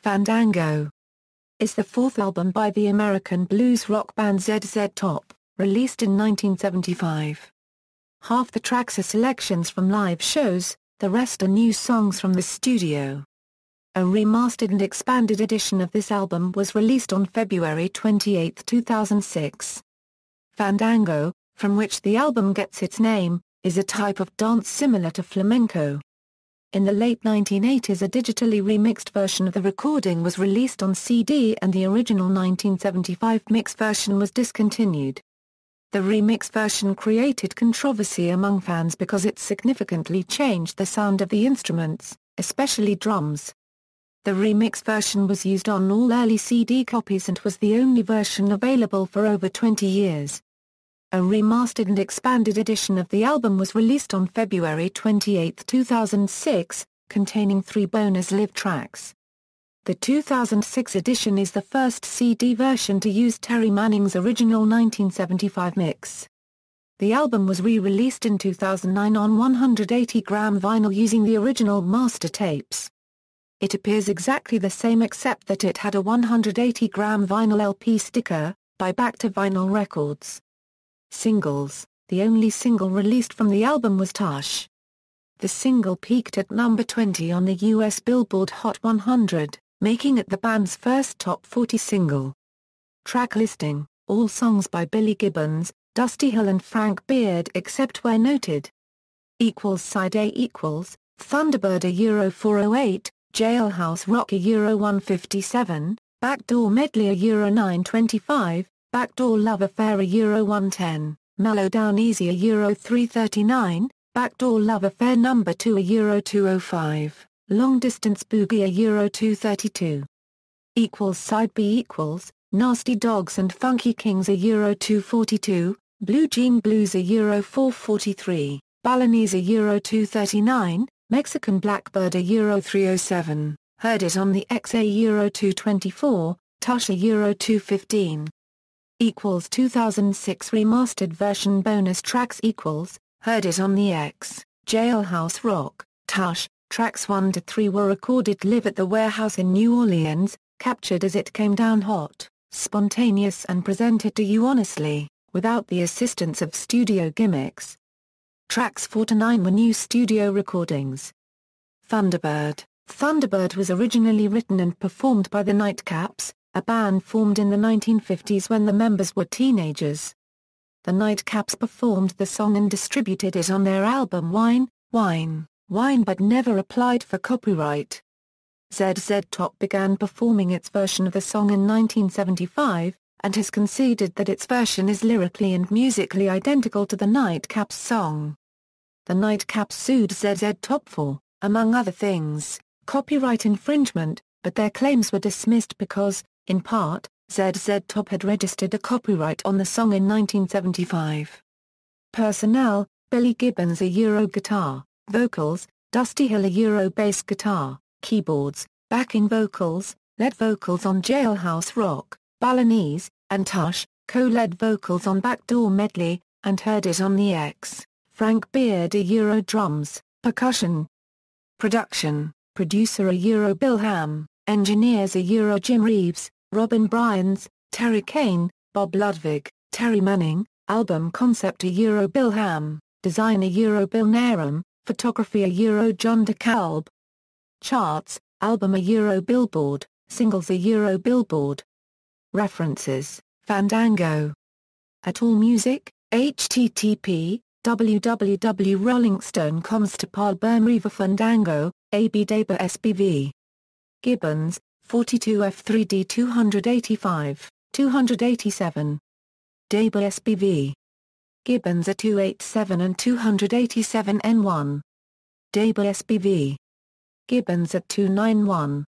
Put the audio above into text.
Fandango is the fourth album by the American blues rock band ZZ Top, released in 1975. Half the tracks are selections from live shows, the rest are new songs from the studio. A remastered and expanded edition of this album was released on February 28, 2006. Fandango, from which the album gets its name, is a type of dance similar to flamenco. In the late 1980s, a digitally remixed version of the recording was released on CD and the original 1975 mix version was discontinued. The remix version created controversy among fans because it significantly changed the sound of the instruments, especially drums. The remix version was used on all early CD copies and was the only version available for over 20 years. A remastered and expanded edition of the album was released on February 28, 2006, containing 3 bonus live tracks. The 2006 edition is the first CD version to use Terry Manning's original 1975 mix. The album was re-released in 2009 on 180-gram vinyl using the original master tapes. It appears exactly the same except that it had a 180-gram vinyl LP sticker, by Back to Vinyl Records. Singles: the only single released from the album was Tush. The single peaked at number 20 on the US Billboard Hot 100, making it the band's first top 40 single. Track listing: all songs by Billy Gibbons, Dusty Hill and Frank Beard except where noted. Side A equals Thunderbird Euro 408, Jailhouse Rock Euro 157, Backdoor Medley Euro 925, Backdoor Love Affair Euro 110, Mellow Down Easy Euro 339, Backdoor Love Affair No. 2 Euro 205, Long Distance Boogie Euro 232. Side B equals Nasty Dogs and Funky Kings Euro 242, Blue Jean Blues Euro 443, Balinese Euro 239, Mexican Blackbird Euro 307, Heard It on the X Euro 224, Tush Euro 215. 2006 remastered version bonus tracks Heard It on the X, Jailhouse Rock, Tush. Tracks 1 to 3 were recorded live at the Warehouse in New Orleans, captured as it came down hot, spontaneous and presented to you honestly, without the assistance of studio gimmicks. Tracks 4 to 9 were new studio recordings. Thunderbird. Thunderbird was originally written and performed by the Nightcaps, a band formed in the 1950s when the members were teenagers. The Nightcaps performed the song and distributed it on their album Wine, Wine, Wine but never applied for copyright. ZZ Top began performing its version of the song in 1975, and has conceded that its version is lyrically and musically identical to the Nightcaps' song. The Nightcaps sued ZZ Top for, among other things, copyright infringement, but their claims were dismissed because, in part, ZZ Top had registered a copyright on the song in 1975. Personnel: Billy Gibbons Euro guitar, vocals, Dusty Hill Euro bass guitar, keyboards, backing vocals, lead vocals on Jailhouse Rock, Balinese, and Tush, co-lead vocals on Backdoor Medley, and Heard It on the X, Frank Beard Euro drums, percussion. Production: producer Euro Bill Ham, engineers Euro Jim Reeves, Robin Bryans, Terry Kane, Bob Ludwig, Terry Manning, album concept Euro Bill Ham, designer Euro Bill Narum, photography Euro John DeKalb. Charts: album Euro Billboard, singles Euro Billboard. References: Fandango. At All Music, http www.rollingstone.com's to Paul Bernriver Fandango, AB Deba SBV. Gibbons, 42 F3D 285, 287. Deba SBV. Gibbons are 287 and 287 N1. Deba SBV. Gibbons at 291.